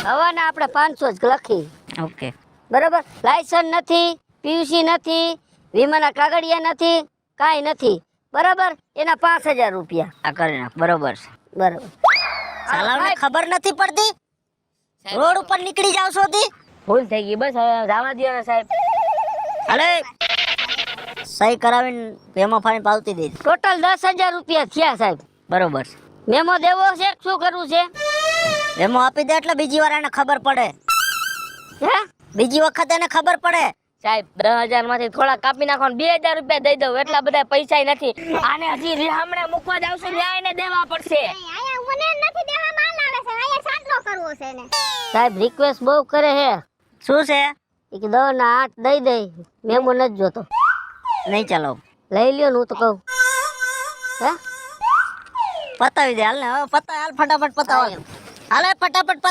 હવાના આપણે 500 જ લખી. ઓકે. બરાબર. લાયસન્સ નથી, પીયુસી નથી, વીમાના કાગળિયા નથી, કાંઈ નથી. બરાબર. એના 5000 રૂપિયા. આ કરી નાખ. બરોબર છે. બરાબર. સાલાવને ખબર નથી પડતી, રોડ ઉપર નીકળી જાવ છો તી. ભૂલ થઈ ગઈ, બસ હવે જવા દ્યો ને સાહેબ. અરે સહી કરાવીને વેમો ફાઈન પાવતી દેજો. ટોટલ 10000 રૂપિયા થયા સાહેબ. બરોબર છે. મેમો દેવો છે કે શું કરવું છે? વેમો આપી દે એટલે બીજી વાર એને ખબર પડે. હે? બીજી વખત એને ખબર પડે. સાહેબ 10,000 માંથી થોડા કાપી નાખો ને 2000 રૂપિયા દઈ દઉં. એટલા બધા પૈસા નથી. આને હજી હમણાં મૂકવા જાવશું ત્યાં એને દેવા પડશે. સાહેબ રિક્વેસ્ટ બહુ કરે હે. શું છે? ઈ કે 10 ના 8 દઈ દે. મેમો નથી જોતો. નહીં ચાલો, લઈ લ્યો ને હું તો કહું. હે? પતાવી દે. હાલ ને હવે પતાવ. હાલ ફટાફટ પતાવો. હાલે ફટાફટ